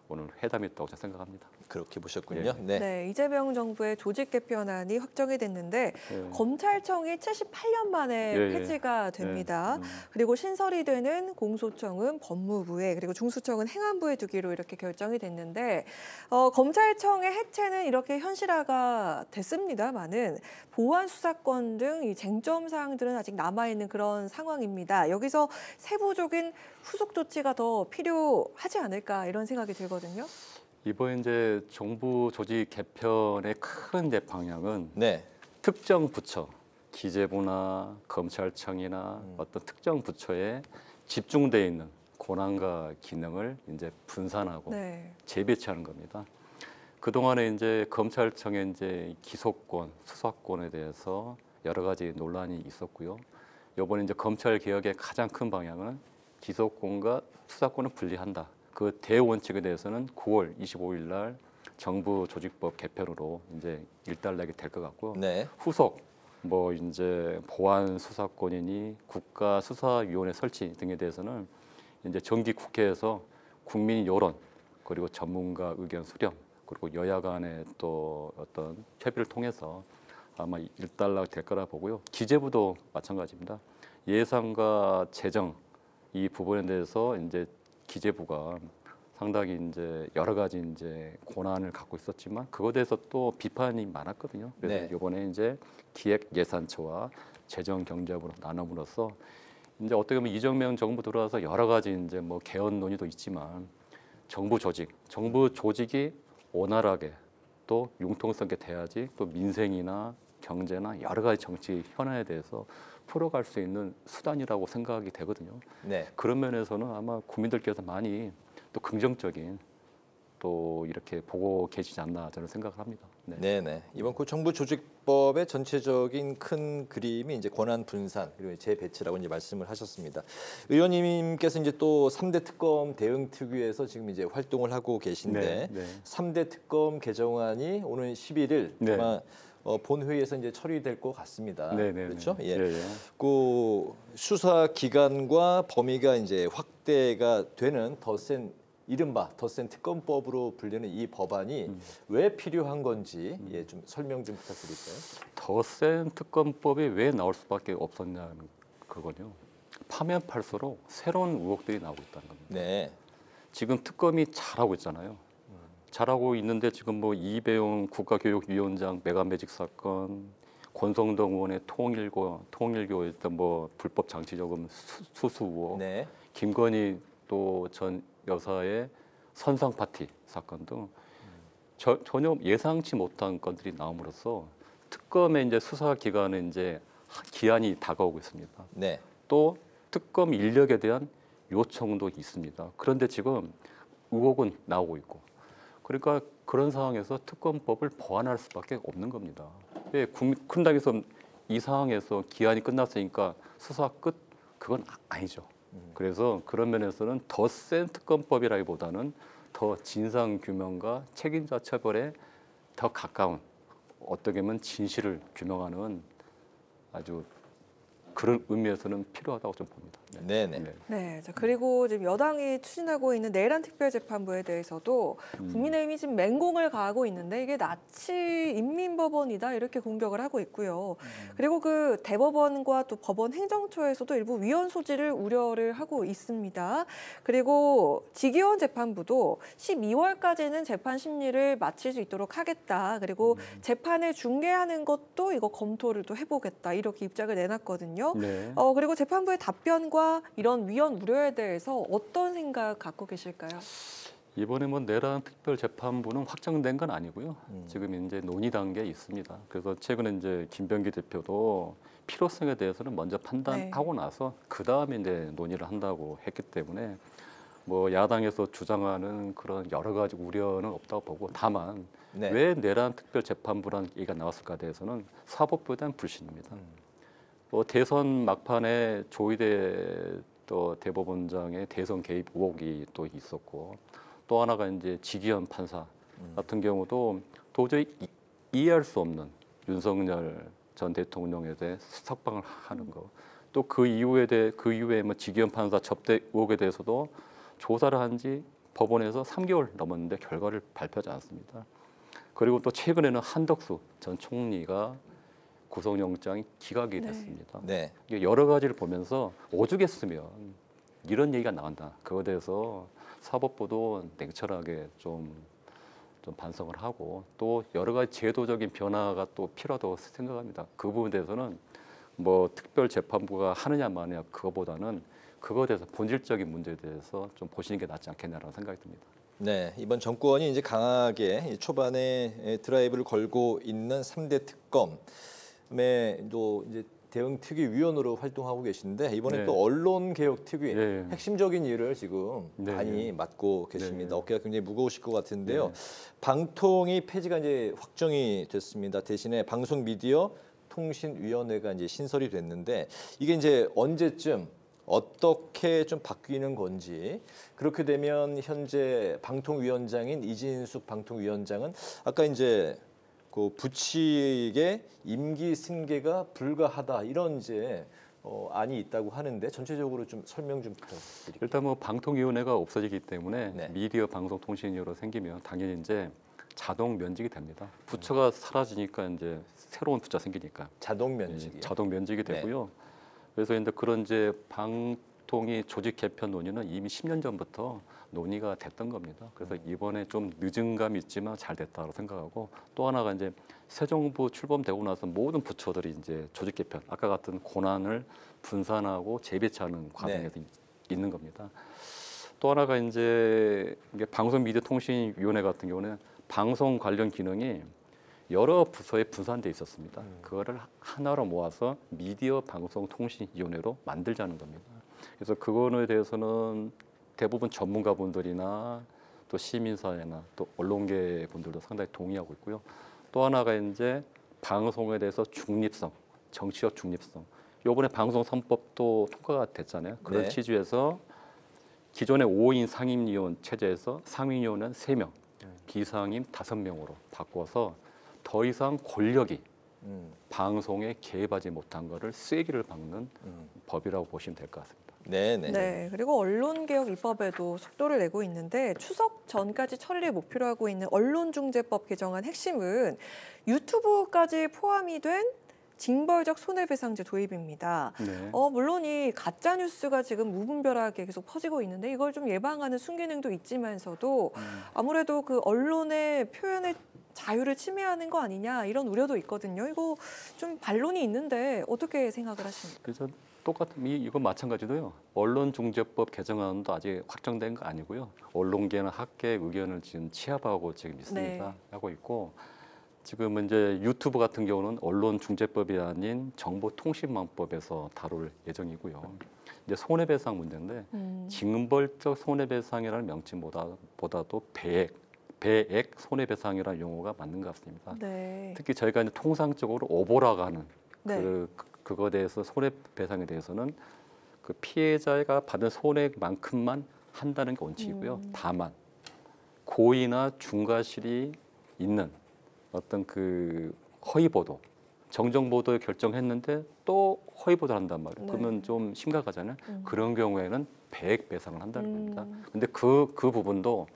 오늘 회담이었다고 생각합니다. 그렇게 보셨군요. 네. 네, 이재명 정부의 조직 개편안이 확정이 됐는데 검찰청이 78년 만에 폐지가 됩니다. 그리고 신설이 되는 공소청은 법무부에 그리고 중수청은 행안부에 두기로 이렇게 결정이 됐는데 검찰청의 해체는 이렇게 현실화가 됐습니다만은 보안 수사권 등 이 쟁점 사항들은 아직 남아 있는 그런 상황입니다. 여기서 세부적인 후속 조치가 더 필요하지 않을까 이런 생각이 들거든요. 이번 이제 정부 조직 개편의 큰 이제 방향은 네. 특정 부처, 기재부나 검찰청이나 어떤 특정 부처에 집중되어 있는 권한과 기능을 이제 분산하고 재배치하는 겁니다. 그 동안에 이제 검찰청의 이제 기소권, 수사권에 대해서 여러 가지 논란이 있었고요. 이번에 이제 검찰 개혁의 가장 큰 방향은 기소권과 수사권을 분리한다. 그 대원칙에 대해서는 9월 25일 날 정부 조직법 개편으로 이제 일단락이 될 것 같고요. 네. 후속 뭐 이제 보안 수사권이니 국가수사위원회 설치 등에 대해서는 이제 정기 국회에서 국민 여론 그리고 전문가 의견 수렴 그리고 여야 간의 또 어떤 협의를 통해서 아마 일단락 될 거라 보고요. 기재부도 마찬가지입니다. 예산과 재정 이 부분에 대해서 이제 기재부가 상당히 이제 여러 가지 이제 권한을 갖고 있었지만 그거에 대해서 또 비판이 많았거든요. 그래서 이번에 이제 기획예산처와 재정경제부로 나눔으로써 이제 어떻게 보면 이재명 정부 들어와서 여러 가지 이제 뭐 개헌 논의도 있지만 정부 조직이 원활하게 또 융통성 있게 돼야지 또 민생이나 경제나 여러 가지 정치 현안에 대해서 풀어갈 수 있는 수단이라고 생각이 되거든요. 네. 그런 면에서는 아마 국민들께서 많이 또 긍정적인 또 이렇게 보고 계시지 않나 저는 생각을 합니다. 네네. 이번 그 정부 조직법의 전체적인 큰 그림이 이제 권한 분산 그리고 재배치라고 이제 말씀을 하셨습니다. 의원님께서 이제 또 3대 특검 대응 특위에서 지금 이제 활동을 하고 계신데 3대 특검 개정안이 오는 11일 아마 본회의에서 이제 처리될 것 같습니다. 그렇죠? 예. 그 수사 기간과 범위가 이제 확대가 되는 더 센 이른바 더 센 특검법으로 불리는 이 법안이 왜 필요한 건지 좀 설명 좀 부탁드릴까요? 더 센 특검법이 왜 나올 수밖에 없었냐는 그거요. 파면 팔수록 새로운 의혹들이 나오고 있다는 겁니다. 네. 지금 특검이 잘하고 있잖아요. 잘하고 있는데 지금 뭐 이배용 국가교육위원장 메가매직 사건, 권성동 의원의 통일교였던 뭐 불법 장치저금 수수 의혹, 김건희 또 전 여사의 선상 파티 사건 등 전혀 예상치 못한 건들이 나옴으로써 특검의 이제 수사 기간은 이제 기한이 다가오고 있습니다. 또 특검 인력에 대한 요청도 있습니다. 그런데 지금 의혹은 나오고 있고, 그러니까 그런 상황에서 특검법을 보완할 수밖에 없는 겁니다. 왜 국민당에서 이 상황에서 기한이 끝났으니까 수사 끝? 그건 아니죠. 그래서 그런 면에서는 더 센 특검법이라기보다는 더 진상 규명과 책임자 처벌에 더 가까운, 어떻게 보면 진실을 규명하는 아주 그런 의미에서는 필요하다고 좀 봅니다. 네. 자, 그리고 지금 여당이 추진하고 있는 내란 특별재판부에 대해서도 국민의힘이 지금 맹공을 가하고 있는데 이게 나치 인민법원이다 이렇게 공격을 하고 있고요. 그리고 그 대법원과 또 법원 행정처에서도 일부 위헌 소지를 우려를 하고 있습니다. 그리고 직위원 재판부도 12월까지는 재판 심리를 마칠 수 있도록 하겠다. 그리고 재판을 중계하는 것도 이거 검토를 또 해보겠다 이렇게 입장을 내놨거든요. 그리고 재판부의 답변과 이런 위헌 우려에 대해서 어떤 생각 갖고 계실까요? 이번에 뭐 내란 특별재판부는 확정된 건 아니고요. 지금 이제 논의 단계에 있습니다. 그래서 최근에 이제 김병기 대표도 필요성에 대해서는 먼저 판단하고 나서 그 다음에 이제 논의를 한다고 했기 때문에 뭐 야당에서 주장하는 그런 여러 가지 우려는 없다고 보고, 다만 왜 내란 특별재판부라는 얘기가 나왔을까에 대해서는 사법부에 대한 불신입니다. 대선 막판에 조희대 또 대법원장의 대선 개입 의혹이 또 있었고, 또 하나가 이제 직위원 판사 같은 경우도 도저히 이해할 수 없는 윤석열 전 대통령에 대해 석방을 하는 거, 또 그 이후에 뭐 직위원 판사 접대 의혹에 대해서도 조사를 한 지 법원에서 3개월 넘었는데 결과를 발표하지 않았습니다. 그리고 또 최근에는 한덕수 전 총리가 구속영장이 기각이 됐습니다. 여러 가지를 보면서 오죽했으면 이런 얘기가 나온다. 그거에 대해서 사법부도 냉철하게 좀 반성을 하고, 또 여러 가지 제도적인 변화가 또 필요하다고 생각합니다. 그 부분에 대해서는 뭐 특별재판부가 하느냐 마느냐 그거보다는 그거에 대해서 본질적인 문제에 대해서 좀 보시는 게 낫지 않겠냐라는 생각이 듭니다. 네, 이번 정권이 이제 강하게 초반에 드라이브를 걸고 있는 3대 특검. 또 이제 대응 특위 위원으로 활동하고 계신데 이번에 또 언론 개혁 특위 핵심적인 일을 지금 많이 맡고 계십니다. 어깨가 굉장히 무거우실 것 같은데요. 방통위 폐지가 이제 확정이 됐습니다. 대신에 방송미디어통신위원회가 이제 신설이 됐는데 이게 이제 언제쯤 어떻게 좀 바뀌는 건지, 그렇게 되면 현재 방통위원장인 이진숙 방통위원장은 아까 이제 그 부칙의 임기 승계가 불가하다 이런 이제 안이 있다고 하는데 전체적으로 좀 설명 좀 부탁드릴게요. 일단 뭐 방통위원회가 없어지기 때문에 미디어 방송통신위로 생기면 당연히 이제 자동 면직이 됩니다. 부처가 사라지니까 이제 새로운 부처 생기니까 자동 면직이 자동 면직이 되고요. 그래서 이제 그런 이제 방통위 조직 개편 논의는 이미 10년 전부터 논의가 됐던 겁니다. 그래서 이번에 좀 늦은 감이 있지만 잘 됐다고 생각하고, 또 하나가 이제 새 정부 출범되고 나서 모든 부처들이 이제 조직 개편, 아까 같은 권한을 분산하고 재배치하는 과정에서 있는 겁니다. 또 하나가 이제 방송미디어통신위원회 같은 경우는 방송 관련 기능이 여러 부서에 분산돼 있었습니다. 그거를 하나로 모아서 미디어 방송통신위원회로 만들자는 겁니다. 그래서 그거에 대해서는 대부분 전문가분들이나 또 시민사회나 또 언론계 분들도 상당히 동의하고 있고요. 또 하나가 이제 방송에 대해서 중립성, 정치적 중립성. 요번에 방송 3법도 통과가 됐잖아요. 그런 네. 취지에서 기존의 5인 상임위원 체제에서 상임위원은 3명, 비상임 5명으로 바꿔서 더 이상 권력이 방송에 개입하지 못한 것을 쐐기를 박는 법이라고 보시면 될 것 같습니다. 네, 그리고 언론개혁 입법에도 속도를 내고 있는데 추석 전까지 처리를 목표로 하고 있는 언론중재법 개정안 핵심은 유튜브까지 포함이 된 징벌적 손해배상제 도입입니다. 네. 물론 이 가짜 뉴스가 지금 무분별하게 계속 퍼지고 있는데 이걸 좀 예방하는 순기능도 있지만서도 아무래도 그 언론의 표현의 자유를 침해하는 거 아니냐 이런 우려도 있거든요. 이거 좀 반론이 있는데 어떻게 생각을 하십니까? 그래서 똑같은 이건 마찬가지도요. 언론중재법 개정안도 아직 확정된 거 아니고요. 언론계나 학계의 의견을 지금 취합하고 지금 있습니다. 네. 하고 있고 지금 이제 유튜브 같은 경우는 언론중재법이 아닌 정보통신망법에서 다룰 예정이고요. 이제 손해배상 문제인데 징벌적 손해배상이라는 명칭보다도 배액 손해배상이라는 용어가 맞는 것 같습니다. 네. 특히 저희가 이제 통상적으로 오보라고 하는 네. 그거에 대해서 손해배상에 대해서는 그 피해자가 받은 손해만큼만 한다는 게 원칙이고요. 다만 고의나 중과실이 있는 어떤 그 허위 보도, 정정 보도를 결정했는데 또 허위 보도를 한단 말이에요. 네. 그러면 좀 심각하잖아요. 그런 경우에는 배액 배상을 한다는 겁니다. 근데 그 부분도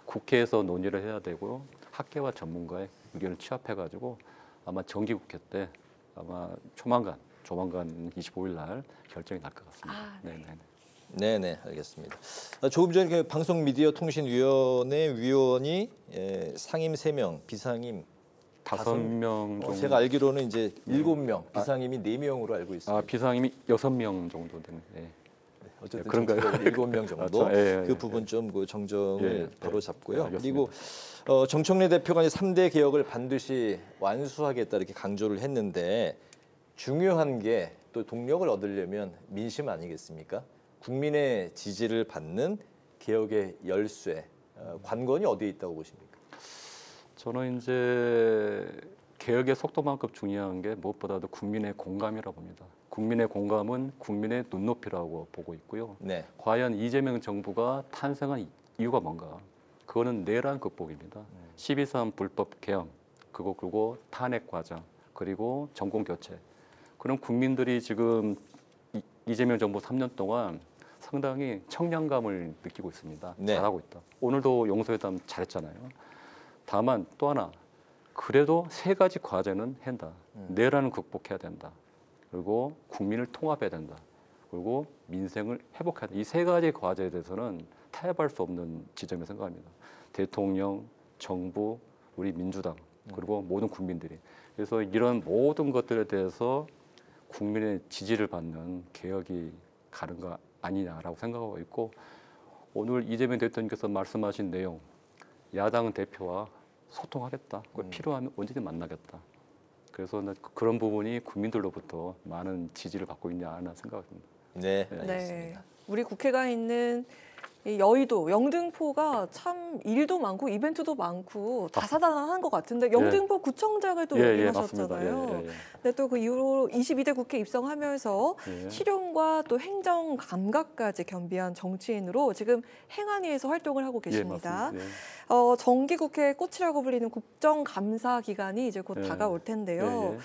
국회에서 논의를 해야 되고요. 학계와 전문가의 의견을 취합해가지고 아마 정기국회 때 아마 조만간 25일 날 결정이 날 것 같습니다. 네네, 알겠습니다. 조금 전에 그 방송미디어통신위원회 위원이 상임 3명, 비상임 5명 정도. 제가 알기로는 이제 7명, 비상임이 4명으로 알고 있습니다. 비상임이 6명 정도 되는. 네. 어쨌든 그런가요? 7명 정도. 그렇죠. 그 부분 좀 그 정정을 바로 잡고요. 알겠습니다. 그리고 정청래 대표가 이제 3대 개혁을 반드시 완수하겠다 이렇게 강조를 했는데 중요한 게 또 동력을 얻으려면 민심 아니겠습니까? 국민의 지지를 받는 개혁의 열쇠, 관건이 어디에 있다고 보십니까? 저는 이제 개혁의 속도만큼 중요한 게 무엇보다도 국민의 공감이라고 봅니다. 국민의 공감은 국민의 눈높이라고 보고 있고요. 네. 과연 이재명 정부가 탄생한 이유가 뭔가? 그거는 내란 극복입니다. 12.3 불법 개헌, 그리고 탄핵 과정, 그리고 정권 교체. 그럼 국민들이 지금 이재명 정부 3년 동안 상당히 청량감을 느끼고 있습니다. 네. 잘하고 있다. 오늘도 용서회담 잘했잖아요. 다만 또 하나, 그래도 3가지 과제는 한다. 내란을 극복해야 된다. 그리고 국민을 통합해야 된다. 그리고 민생을 회복해야 된다. 이 3가지 과제에 대해서는 타협할 수 없는 지점이라고 생각합니다. 대통령, 정부, 우리 민주당, 그리고 모든 국민들이. 그래서 이런 모든 것들에 대해서 국민의 지지를 받는 개혁이 가는 거 아니냐라고 생각하고 있고, 오늘 이재명 대통령께서 말씀하신 내용, 야당 대표와 소통하겠다. 필요하면 언제든 만나겠다. 그래서 그런 부분이 국민들로부터 많은 지지를 받고 있냐 하는 생각입니다. 네, 네. 우리 국회가 있는 이 여의도, 영등포가 참 일도 많고 이벤트도 많고 다사다난한 것 같은데 영등포 구청장을도 역임하셨잖아요. 근데 또 그 이후로 22대 국회 입성하면서 실용과 또 행정 감각까지 겸비한 정치인으로 지금 행안위에서 활동을 하고 계십니다. 정기국회 꽃이라고 불리는 국정감사 기간이 이제 곧 다가올 텐데요.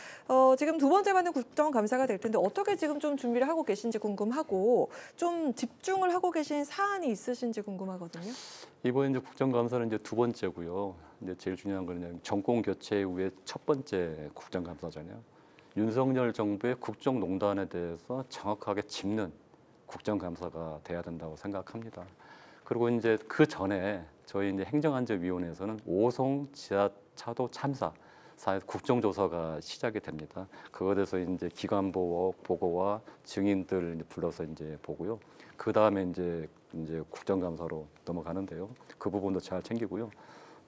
지금 2번째 받는 국정감사가 될 텐데 어떻게 지금 좀 준비를 하고 계신지 궁금하고 좀 집중을 하고 계신 사안이 있으신지 궁금하거든요. 이번 이제 국정감사는 이제 2번째고요. 이제 제일 중요한 거는 정권 교체 후에 첫 번째 국정감사잖아요. 윤석열 정부의 국정농단에 대해서 정확하게 짚는 국정감사가 돼야 된다고 생각합니다. 그리고 이제 그 전에 저희 이제 행정안전위원회에서는 5송 지하차도 참사 국정조사가 시작이 됩니다. 그거에 대해서 이제 기관 보고와 증인들 불러서 이제 보고요. 그 다음에 이제 국정감사로 넘어가는데요. 그 부분도 잘 챙기고요.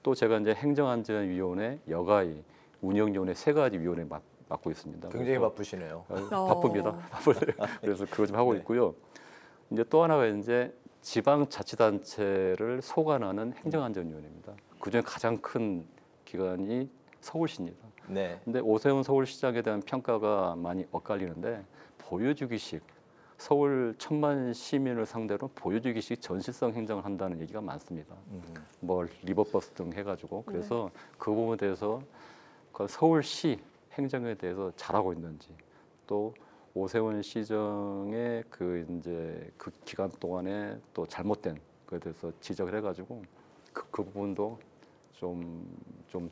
또 제가 이제 행정안전위원회, 여가위, 운영위원회 3가지 위원회 맡고 있습니다. 굉장히 바쁘시네요. 바쁩니다. 그래서 그거 좀 하고 있고요. 이제 또 하나가 이제 지방자치단체를 소관하는 행정안전위원회입니다. 그중에 가장 큰 기관이 서울시입니다. 네. 근데 오세훈 서울시장에 대한 평가가 많이 엇갈리는데 보여주기식 서울 1,000만 시민을 상대로 보여주기식 전시성 행정을 한다는 얘기가 많습니다. 뭐 리버버스 등 해가지고 그래서 그 부분에 대해서 그 서울시 행정에 대해서 잘하고 있는지 또 오세훈 시정의 그 이제 그 기간 동안에 또 잘못된 것에 대해서 지적을 해가지고 그 부분도 좀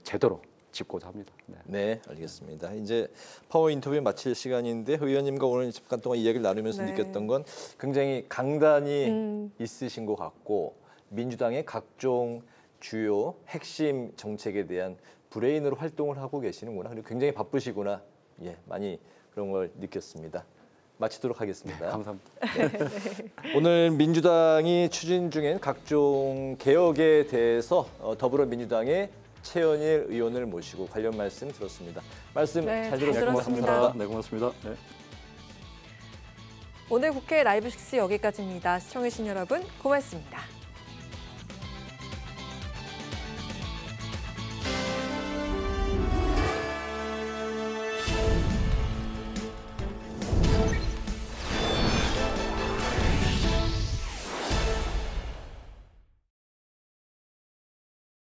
제대로 짚고자 합니다. 네, 알겠습니다. 이제 파워 인터뷰 마칠 시간인데 의원님과 오늘 잠깐 동안 이야기를 나누면서 느꼈던 건 굉장히 강단이 있으신 것 같고 민주당의 각종 주요 핵심 정책에 대한 브레인으로 활동을 하고 계시는구나. 그리고 굉장히 바쁘시구나. 예, 많이 그런 걸 느꼈습니다. 마치도록 하겠습니다. 네, 감사합니다. 네. 오늘 민주당이 추진 중인 각종 개혁에 대해서 더불어민주당의 최현일 의원을 모시고 관련 말씀 들었습니다. 말씀 잘 들었습니다. 네, 고맙습니다. 네. 오늘 국회 라이브 6 여기까지입니다. 시청해주신 여러분 고맙습니다.